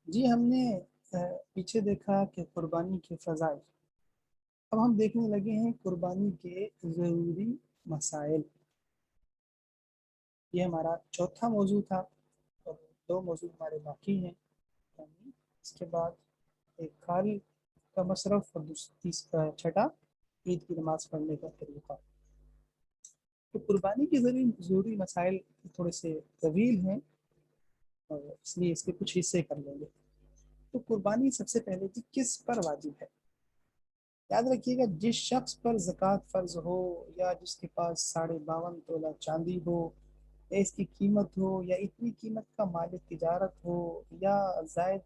جی ہم نے پیچھے دیکھا کہ قربانی کے فضائل. اب ہم دیکھنے لگے ہیں قربانی کے ضروری مسائل. یہ ہمارا چوتھا موضوع تھا اور دو موضوع ہمارے باقی ہیں. یعنی اس کے بعد ایک کھال کا مصرف اور چھٹا عید کی نماز پڑھنے کا طریقہ. تو قربانی کے ضروری مسائل تھوڑے سے طویل ہیں اور اس لیے اس کے کچھ حصے کر لیں گے. تو قربانی سب سے پہلے کہ کس پر واجب ہے. یاد رکھیے گا جس شخص پر زکوٰۃ فرض ہو یا جس کے پاس 52.5 تولہ چاندی ہو یا اس کی قیمت ہو یا اتنی قیمت کا مال تجارت ہو یا زائد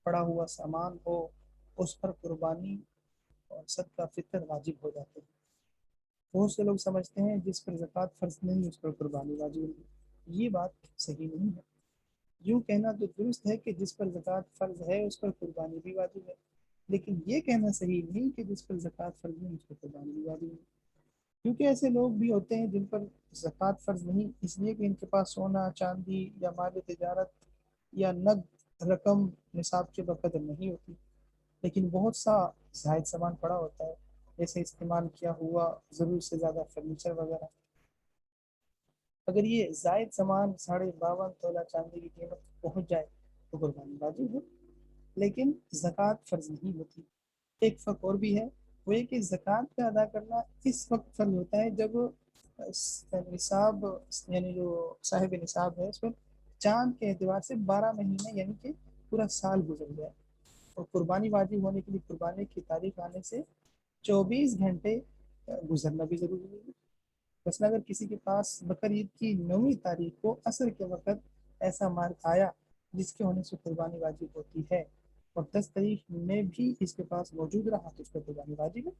پڑا ہوا سامان ہو اس پر قربانی اور صدقہ فطر واجب ہو جاتے ہیں. بہت سے لوگ سمجھتے ہیں جس پر زکوٰۃ فرض نہیں اس پر قربانی واجب نہیں. یہ بات صحیح نہیں ہے. یوں کہنا تو درست ہے کہ جس پر زکوٰۃ فرض ہے اس پر قربانی بھی واجب ہے، لیکن یہ کہنا صحیح نہیں کہ جس پر زکوٰۃ فرض نہیں اس پر قربانی بھی واجب ہے. کیونکہ ایسے لوگ بھی ہوتے ہیں جن پر زکوٰۃ فرض نہیں اس لیے کہ ان کے پاس سونا چاندی یا مال تجارت یا نقد رقم نصاب کے بقدر نہیں ہوتی، لیکن بہت سا زائد سامان پڑا ہوتا ہے، جیسے استعمال کیا ہوا ضرورت سے زیادہ فرنیچر وغیرہ. اگر یہ زائد سامان 52.5 تولہ چاندی کی قیمت پہنچ جائے تو قربانی واجب ہے، لیکن زکوٰۃ فرض نہیں ہوتی. ایک فرق اور بھی ہے، وہ یہ کہ زکوٰۃ کا ادا کرنا اس وقت فرض ہوتا ہے جب نصاب یعنی جو صاحب نصاب ہے اس پر چاند کے اعتبار سے 12 مہینے یعنی کہ پورا سال گزر جائے. اور قربانی واجب ہونے کے لیے قربانی کی تاریخ آنے سے 24 گھنٹے گزرنا بھی ضروری ہے. مثلا اگر کسی کے پاس بقرعید کی 9ویں تاریخ کو عصر کے وقت ایسا مال آیا جس کے ہونے سے قربانی واجب ہوتی ہے اور 10 تاریخ میں بھی اس کے پاس موجود رہا تو اس پر قربانی واجب ہے.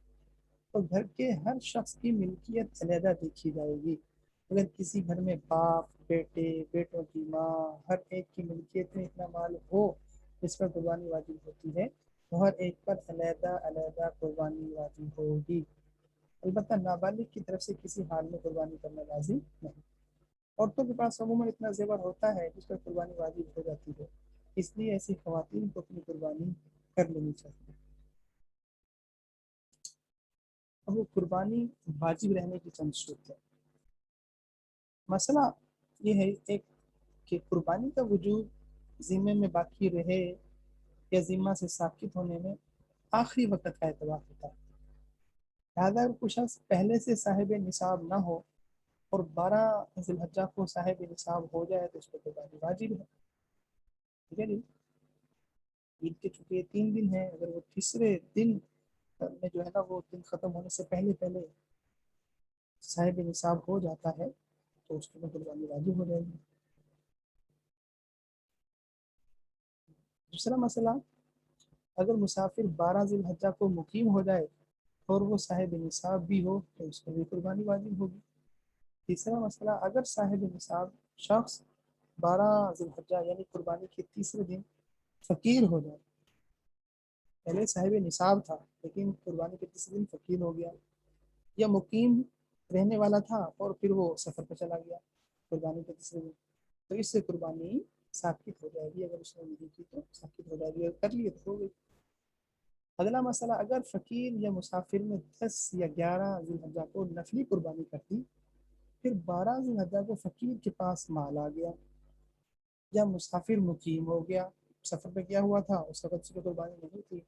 تو گھر کے ہر شخص کی ملکیت علیحدہ دیکھی جائے گی. اگر کسی گھر میں باپ بیٹے بیٹوں کی ماں ہر ایک کی ملکیت میں اتنا مال ہو جس پر قربانی واجب ہوتی ہے تو ہر ایک پر علیحدہ علیحدہ قربانی واجب ہوگی. البتہ نابالغ کی طرف سے کسی حال میں قربانی کرنا لازم نہیں. عورتوں کے پاس عموماً اتنا زیور ہوتا ہے جس پر قربانی واجب ہو جاتی ہے، اس لیے ایسی خواتین کو اپنی قربانی کر لینی چاہیے. اب وہ قربانی واجب رہنے کی چند شرط ہے. مسئلہ یہ ہے ایک کہ قربانی کا وجود ذمے میں باقی رہے یا ذمہ سے ساقط ہونے میں آخری وقت کا اعتبار ہوتا ہے. لہٰذا اگر کوئی شخص پہلے سے صاحب نصاب نہ ہو اور 12 ذی الحجہ کو صاحب نصاب ہو جائے تو اس پر قربانی واجب ہے. ٹھیک ہے جی. عید کے چونکہ 3 دن ہیں، اگر وہ تیسرے دن میں جو ہے نا وہ دن ختم ہونے سے پہلے پہلے صاحب نصاب ہو جاتا ہے تو اس کے بعد قربانی واجب ہو جائے گی. دوسرا مسئلہ، اگر مسافر 12 ذی الحجہ کو مقیم ہو جائے اور وہ صاحب نصاب بھی ہو تو اس پر بھی قربانی واجب ہوگی. تیسرا مسئلہ، اگر صاحب نصاب شخص 12 ذی الحجہ یعنی قربانی کے تیسرے دن فقیر ہو جائے، پہلے صاحب نصاب تھا لیکن قربانی کے تیسرے دن فقیر ہو گیا، یا مقیم رہنے والا تھا اور پھر وہ سفر پہ چلا گیا قربانی کے تیسرے دن، تو اس سے قربانی ثابت ہو جائے گی. اگر اس نے نہیں کی تو ثابت ہو جائے گی، اگر کر لیے تو ہو گئی. اگلا مسئلہ، اگر فقیر یا مسافر میں 10 یا 11 ذی الحجہ کو نفلی قربانی کرتی، پھر 12 ذی الحجہ کو فقیر کے پاس مال آ گیا یا مسافر مقیم ہو گیا، سفر پہ کیا ہوا تھا اس وقت سے قربانی نہیں تھی،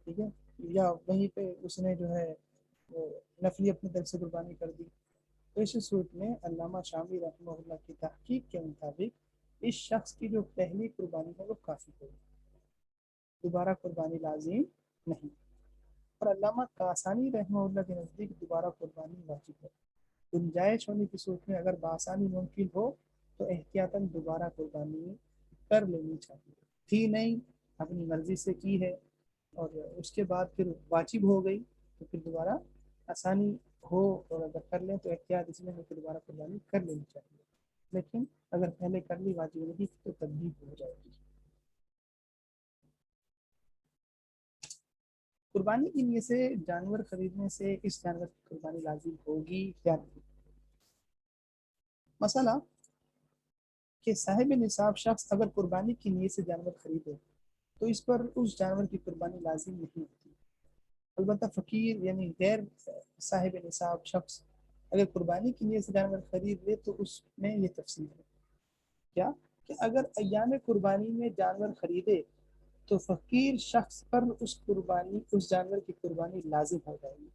ٹھیک ہے، یا وہیں پہ اس نے جو ہے وہ نفلی اپنی طرف سے قربانی کر دی، تو اس صورت میں علامہ شامی رحمہ اللہ کی تحقیق کے مطابق اس شخص کی جو پہلی قربانی ہے وہ کافی ہوگی، دوبارہ قربانی لازم نہیں. اور علامہ کاسانی رحمہ اللہ کے نزدیک دوبارہ قربانی واجب ہے. گنجائش ہونے کی صورت میں اگر بآسانی ممکن ہو تو احتیاطاً دوبارہ قربانی کر لینی چاہیے. تھی نہیں، اپنی مرضی سے کی ہے اور اس کے بعد پھر واجب ہو گئی تو پھر دوبارہ آسانی ہو اور اگر کر لیں تو احتیاط اس میں پھر دوبارہ قربانی کر لینی چاہیے، لیکن اگر پہلے کر لی واجب نہیں تو تبدیل ہو جائے گی. قربانی کی نیت سے جانور خریدنے سے اس جانور کی قربانی لازم ہوگی یا نہیں. مسئلہ کہ صاحب نصاب شخص اگر قربانی کی نیت سے جانور خریدے تو اس پر اس جانور کی قربانی لازم نہیں ہوتی. البتہ فقیر یعنی غیر صاحب نصاب شخص اگر قربانی کے لیے سے جانور خرید لے تو اس میں یہ تفصیل ہے کیا کہ اگر ایام قربانی میں جانور خریدے تو فقیر شخص پر اس جانور کی قربانی لازم ہو جائے گی،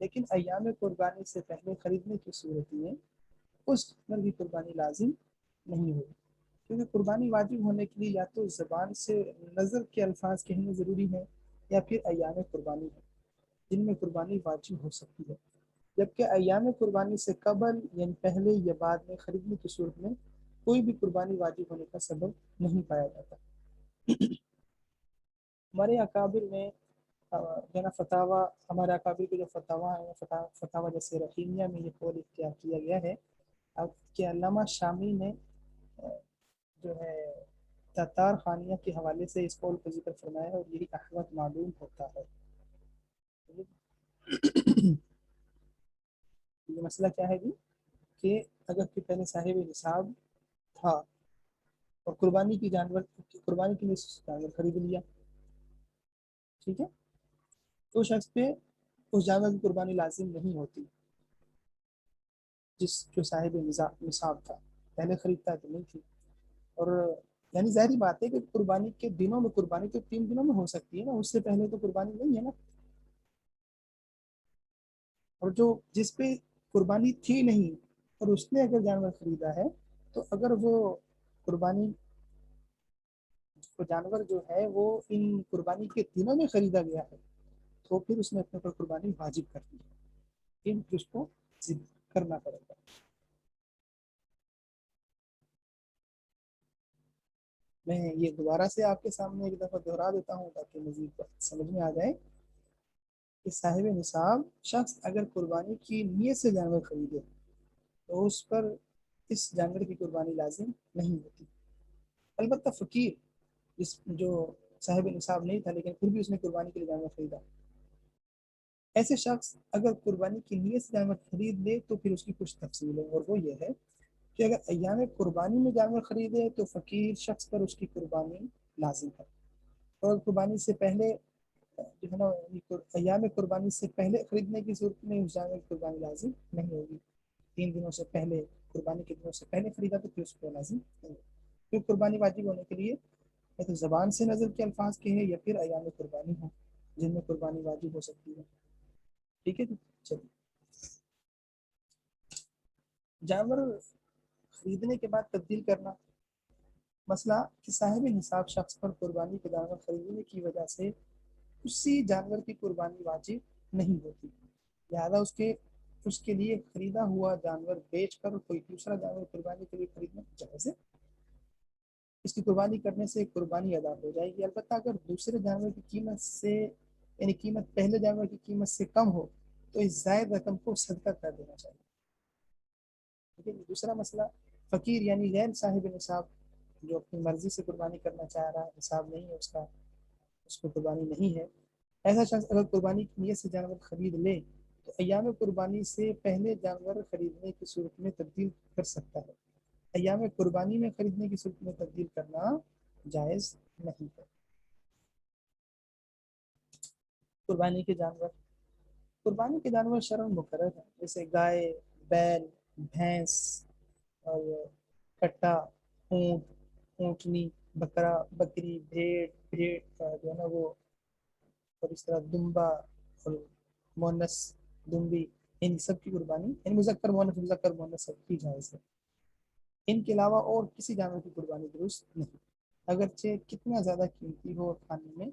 لیکن ایام قربانی سے پہلے خریدنے کی صورت میں اس جانور کی قربانی لازم نہیں ہوگی، کیونکہ قربانی واجب ہونے کے لیے یا تو زبان سے نظر کے الفاظ کہنے ضروری ہے یا پھر ایام قربانی ہے جن میں قربانی واجب ہو سکتی ہے، جبکہ ایام قربانی سے قبل یعنی پہلے یا بعد میں خریدنے کی صورت میں کوئی بھی قربانی واجب ہونے کا سبب نہیں پایا جاتا. ہمارے اکابر میں جو نا فتاوی، ہمارے اکابر کے جو فتاوی ہیں، فتاوی جیسے رحیمیہ میں یہ قول اختیار کیا گیا ہے کہ علامہ شامی نے جو ہے تتار خانیہ کے حوالے سے اس قول کا ذکر فرمایا ہے اور یہی احوط معلوم ہوتا ہے. یہ مسئلہ کیا ہے جی کہ اگر کہ پہلے صاحب نصاب تھا اور قربانی کی قربانی کے لیے جانور خرید لیا، ٹھیک ہے، تو شخص پہ اس جانور کی قربانی لازم نہیں ہوتی جو صاحب نصاب تھا، پہلے خریدتا تو نہیں تھی. اور یعنی ظاہری بات ہے کہ قربانی کے دنوں میں قربانی تو 3 دنوں میں ہو سکتی ہے نا، اس سے پہلے تو قربانی نہیں ہے نا. اور جو جس پہ قربانی تھی نہیں اور اس نے اگر جانور خریدا ہے تو اگر وہ قربانی جانور جو ہے وہ ان قربانی کے دنوں میں خریدا گیا ہے تو پھر اس نے اپنے پر قربانی واجب کر دی ہے، ان اس کو ضد کرنا پڑے گا. میں یہ دوبارہ سے آپ کے سامنے ایک دفعہ دہرا دیتا ہوں تاکہ مزید سمجھ میں آ جائے کہ صاحب نصاب شخص اگر قربانی کی نیت سے جانور خریدے تو اس پر اس جانور کی قربانی لازم نہیں ہوتی. البتہ فقیر جو صاحب نصاب نہیں تھا لیکن پھر بھی اس نے قربانی کے لیے جانور خریدا، ایسے شخص اگر قربانی کی نیت سے جانور خرید لے تو پھر اس کی کچھ تفصیل ہے، اور وہ یہ ہے کہ اگر ایام قربانی میں جانور خریدے تو فقیر شخص پر اس کی قربانی لازم ہے، اور قربانی سے پہلے جو ہے نا ایام قربانی سے پہلے خریدنے کی صورت میں اس جانور کی قربانی لازم نہیں ہوگی. 3 دنوں سے پہلے، قربانی کے دنوں سے پہلے خریدا تو پھر اس کو لازم نہیں ہوگی. پھر قربانی واجب ہونے کے لیے یا تو زبان سے نظر کے الفاظ کے ہیں یا پھر ایام قربانی ہوں جن میں قربانی واجب ہو سکتی ہے. ٹھیک ہے جی، چلیے. جانور خریدنے کے بعد تبدیل کرنا، مسئلہ کہ صاحب نصاب شخص پر قربانی کے جانور خریدنے کی وجہ سے اسی جانور کی قربانی واجب نہیں ہوتی، لہذا اس کے لیے خریدا ہوا جانور بیچ کر کوئی دوسرا جانور قربانی کے لیے خریدنا جائز ہے. اس کی قربانی کرنے سے قربانی ادا ہو جائے گی، البتہ اگر دوسرے جانور کی قیمت سے یعنی قیمت پہلے جانور کی قیمت سے کم ہو تو اس زائد رقم کو صدقہ کر دینا چاہیے. لیکن دوسرا مسئلہ فقیر یعنی غیر صاحب نصاب جو اپنی مرضی سے قربانی کرنا چاہ رہا ہے، نصاب نہیں ہے اس کو قربانی نہیں ہے، ایسا شخص اگر قربانی کی نیت سے جانور خرید لے تو ایام قربانی سے پہلے جانور خریدنے کی صورت میں تبدیل کر سکتا ہے. ایام قربانی میں خریدنے کی صورت میں تبدیل کرنا جائز نہیں ہے. قربانی کے جانور شرعاً مقرر ہیں، جیسے گائے، بیل، بھینس اور کٹا، اونٹ، اونٹنی، بکرا، بکری، بھیڑ کا جو ہے نا وہ، اور اس طرح دمبا اور مونس دمبی، ان سب کی قربانی یعنی مذکر مونس سب کی جائز ہے. ان کے علاوہ اور کسی جانور کی قربانی درست نہیں، اگرچہ کتنا زیادہ قیمتی ہو اور کھانے میں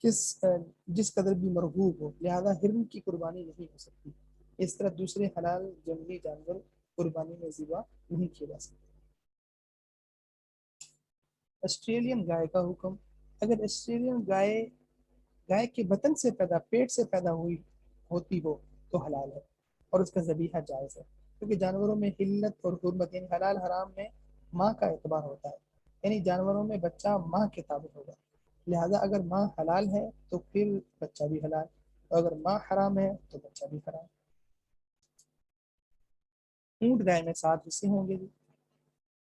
جس قدر بھی مرغوب ہو، لہذا ہرن کی قربانی نہیں ہو سکتی. اس طرح دوسرے حلال جنگلی جانور قربانی میں ذبح نہیں کیے جا سکتے. آسٹریلین گائے کا حکم، اگر آسٹریلین گائے کے بطن سے پیٹ سے پیدا ہوتی ہو تو حلال ہے اور اس کا ذبیحہ جائز ہے، کیونکہ جانوروں میں حلت اور حرمت یعنی حلال حرام میں ماں کا اعتبار ہوتا ہے، یعنی جانوروں میں بچہ ماں کے تابع ہوگا، لہذا اگر ماں حلال ہے تو پھر بچہ بھی حلال، اور اگر ماں حرام ہے تو بچہ بھی حرام. اونٹ گائے میں 7 حصے ہوں گے.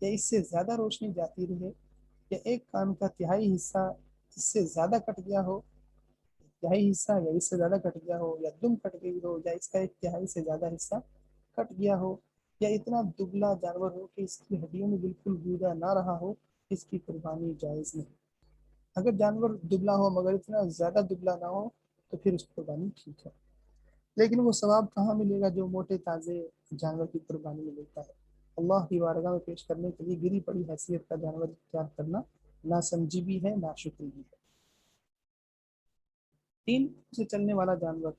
یا اس سے زیادہ روشنی جاتی رہے، یا ایک کان کا تہائی حصہ اس سے زیادہ کٹ گیا ہو، تہائی حصہ یا اس سے زیادہ کٹ گیا ہو، یا دم کٹ گئی ہو، یا اس کا ایک تہائی سے زیادہ حصہ کٹ گیا ہو، یا اتنا دبلا جانور ہو کہ اس کی ہڈیوں میں بالکل گودا نہ رہا ہو، اس کی قربانی جائز نہیں۔ اگر جانور دبلا ہو مگر اتنا زیادہ دبلا نہ ہو تو پھر اس کی قربانی ٹھیک ہے، لیکن وہ ثواب کہاں ملے گا جو موٹے تازے جانور کی قربانی میں ملتا ہے؟ اللہ کی بارگاہ میں پیش کرنے کے لیے گری پڑی حیثیت کا جانور اختیار کرنا نہ سمجھی بھی ہے، نہ شکری بھی ہے۔ 3 سے چلنے والا جانور،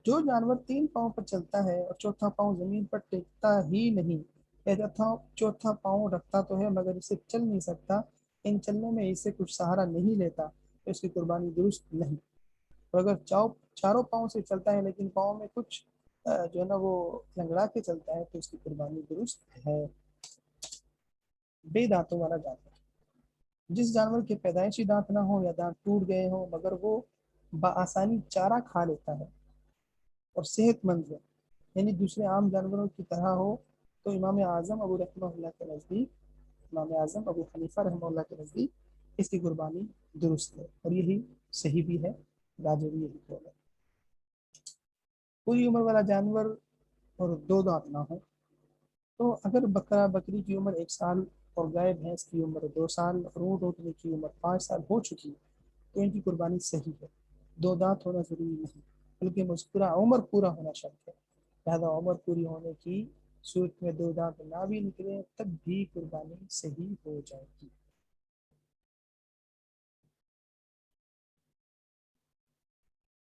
جو جانور 3 پاؤں پر چلتا ہے اور چوتھا پاؤں زمین پر ٹیکتا ہی نہیں، یا چوتھا پاؤں رکھتا تو ہے مگر اسے چل نہیں سکتا، ان چلنے میں اسے کچھ سہارا نہیں لیتا، تو اس کی قربانی درست نہیں۔ اور اگر چاروں پاؤں سے چلتا ہے لیکن پاؤں میں کچھ جو ہے نا وہ لنگڑا کے چلتا ہے، تو اس کی قربانی درست ہے۔ بے دانتوں والا جانور، جس جانور کے پیدائشی دانت نہ ہو یا دانت ٹوٹ گئے ہوں مگر وہ بآسانی چارہ کھا لیتا ہے اور صحت مند ہے، یعنی دوسرے عام جانوروں کی طرح ہو، تو امام اعظم ابو رحمہ اللہ کے نزدیک، امام اعظم ابو حنیفہ رحمہ اللہ کے نزدیک اس کی قربانی درست ہے، اور یہی صحیح بھی ہے، راجہ بھی یہی قول ہے۔ پوری عمر والا جانور اور 2 دانت نہ ہو، تو اگر بکرا بکری کی عمر 1 سال اور گائے بھینس کی عمر 2 سال اور اونٹ اونٹنی کی عمر 5 سال ہو چکی تو ان کی قربانی صحیح ہے، 2 دانت ہونا ضروری نہیں بلکہ مذکورہ عمر پورا ہونا شرط ہے، لہذا عمر پوری ہونے کی صورت میں 2 دانت نہ بھی نکلے تب بھی قربانی صحیح ہو جائے گی۔